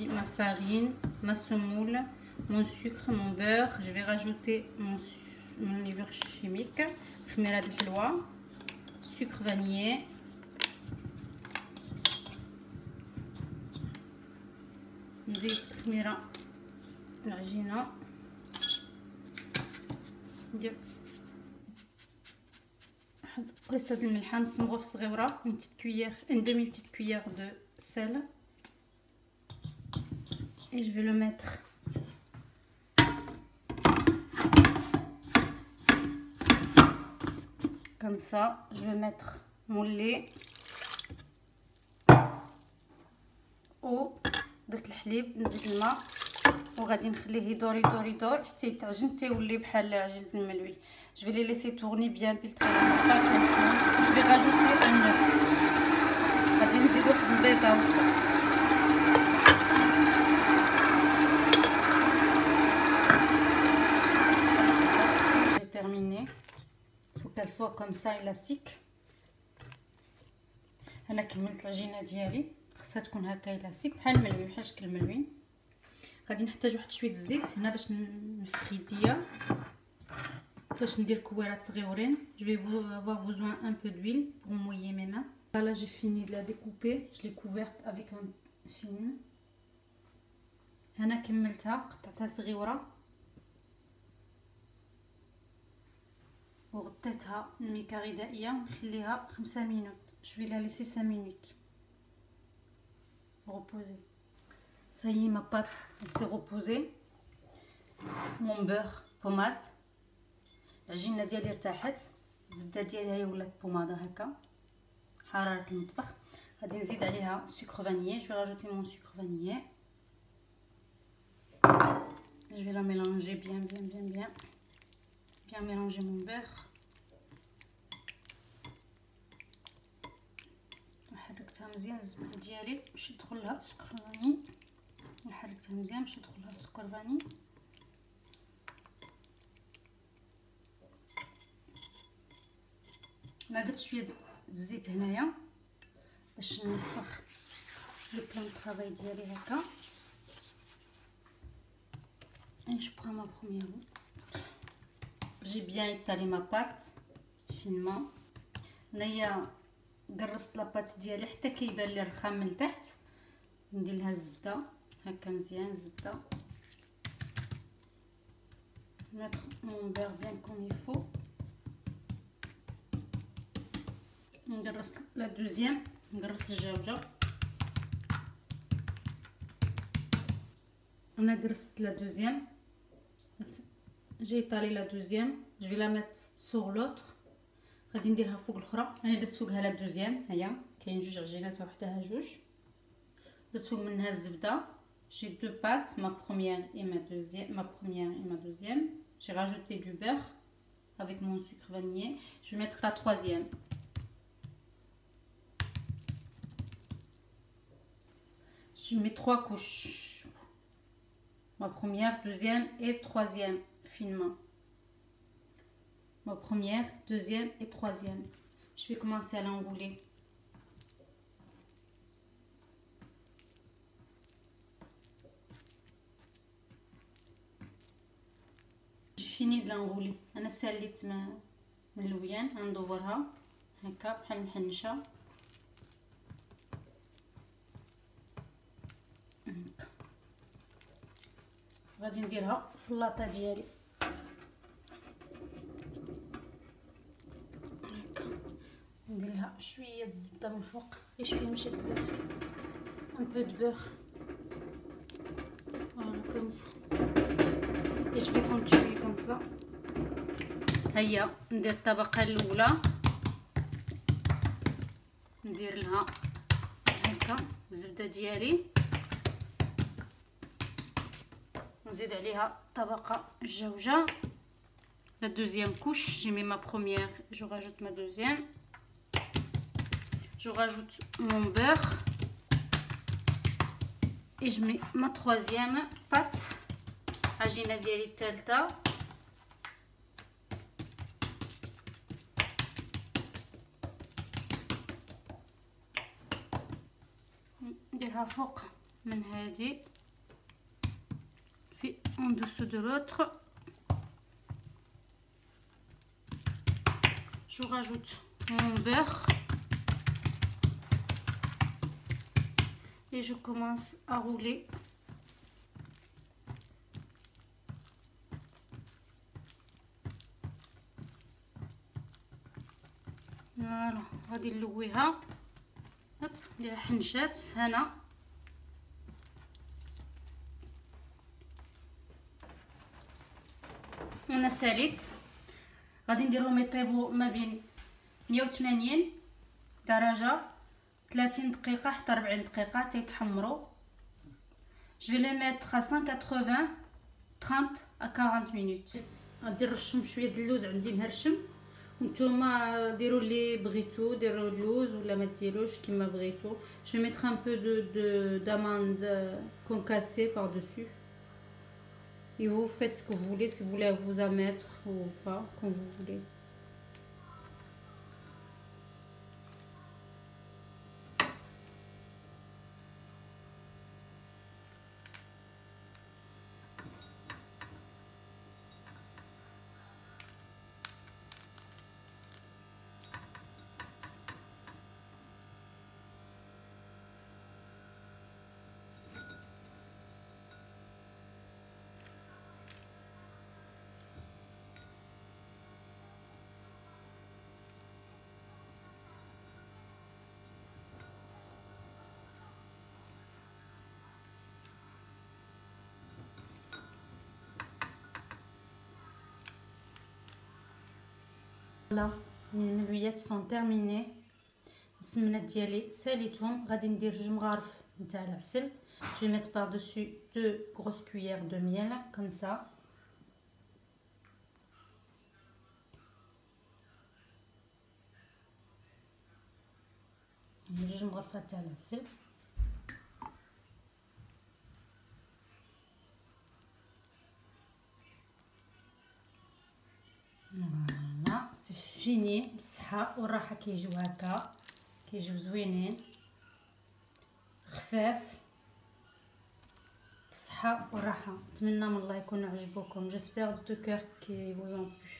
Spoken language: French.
Ma farine, ma semoule, mon sucre, mon beurre. Je vais rajouter mon levure chimique, khmira de halwa, sucre vanillé, نزيد خميره العجينه، ندير واحد قريصه الملحه نص مغرف صغيره، une demi petite cuillère de sel, et je vais le mettre comme ça. Je vais mettre mon lait, eau، درت الحليب، نزيد الماء، وغادي نخليه يدور يدور يدور حتى يتعجن، حتى يولي بحال عجينه الملوي. Je vais les laisser tourner bien بالتقليب. Je vais rajouter un œuf، غادي نزيد واحد البيضه وحده. J'ai terminé. Il faut qu'elle soit comme ça élastique. انا كملت العجينه ديالي، خاصها تكون هكا الاستيك بحال الملوي، بحال شكل الملوي. غادي نحتاج واحد شويه الزيت هنا باش نفخ يديا، باش ندير كويرات صغيورين. Je vais avoir besoin un peu d'huile pour mouiller mes mains. Là j'ai fini de la découper, je l'ai couverte avec un film. هنا كملتها، قطعتها صغيره وغطيتها بميكا غذائيه، نخليها 5 minutes. Je vais la laisser 5 minutes reposer. Ça y est, ma pâte s'est reposée. Mon beurre pommade، العجينه ديالي ارتاحت، الزبده ديالي هي ولات بوماده هكا، حراره المطبخ. غادي نزيد عليها sucre vanillé. Je vais rajouter mon sucre vanillé. Je vais la mélanger bien mélanger mon beurre. حركتها مزيان الزبده ديالي باش يدخل لها السكر فاني، حركتها مزيان باش يدخل لها السكر فاني. انا درت شويه الزيت هنايا باش نفخ لو بلان طرافاي ديالي هكا. Et je prends ma première roue. J'ai bien étalé ma pâte finement. هنايا قرصت لاباط ديالي حتى كيبان لي الرخام من التحت. ندير لها الزبده هكا مزيان، الزبده. mettre mon beurre bien comme il faut. نقرص لا دوزيام، نقرص الجوجه. انا قرصت لا دوزيام، j'ai étalé la deuxième. Je vais la mettre sur l'autre. غادي نديرها فوق الاخرى. انا درت فوقها لا دوزيام، هيا كاين جوج عجينات وحدها جوج. درت فوق منها الزبده. J'ai deux pâtes, ma première et ma deuxième. J'ai rajouté du beurre avec mon sucre vanillé. Je vais mettre la troisième. Je mets 3 couches. Ma première, deuxième et troisième finement. Ma première, deuxième et troisième. Je vais commencer à l'enrouler. J'ai fini de l'enrouler. انا ساليت من اللويان، غندورها هكا بحال المحنشه. غادي نديرها في اللاطه ديالي هكا، ندير لها شويه الزبده من الفوق، غير شويه ماشي بزاف، un peu de beurre. Voilà comme ça. Et je vais continuer comme ça. هيا ندير الطبقه الاولى، ندير لها هكا الزبده ديالي، نزيد عليها طبقه الجوجه. La deuxième couche, j'ai mis ma première, je rajoute ma deuxième. Je rajoute mon beurre et je mets ma troisième pâte. عجينه ديالي الثالثه. نديرها فوق من هذه في en dessous de l'autre. Je rajoute mon beurre et je commence à rouler. فوالا غادي نلويها. هوب ندير حنشات هنا. انا ساليت غادي نديرهم يطيبوا ما بين 180 درجه 30 دقيقه حتى 40 دقيقه تيتحمروا. je vais les mettre à 180 30 à 40 minutes. غادي نرشم شويه د اللوز عندي مهرشم، نتوما ديروا اللي بغيتو، ديروا اللوز ولا ما ديروش كيما بغيتو. je vais mettre un peu de d'amande concassée par dessus et vous faites ce que vous voulez, si vous voulez vous en mettre ou pas, comme vous voulez. Là, mes ملويات sont terminées. السمنات ديالي ساليتهم. غادي ندير 2 مغارف نتاع العسل. je vais mettre par dessus 2 grosses cuillères de miel comme ça. ندير 2 مغرفات تاع العسل. فوالا سي فيني. بالصحه والراحه كيجيو هكا، كيجيو زوينين خفاف بالصحه والراحه. نتمنى من الله يكونوا عجبوكم. j'espère de tout cœur qu'ils vous ont plu.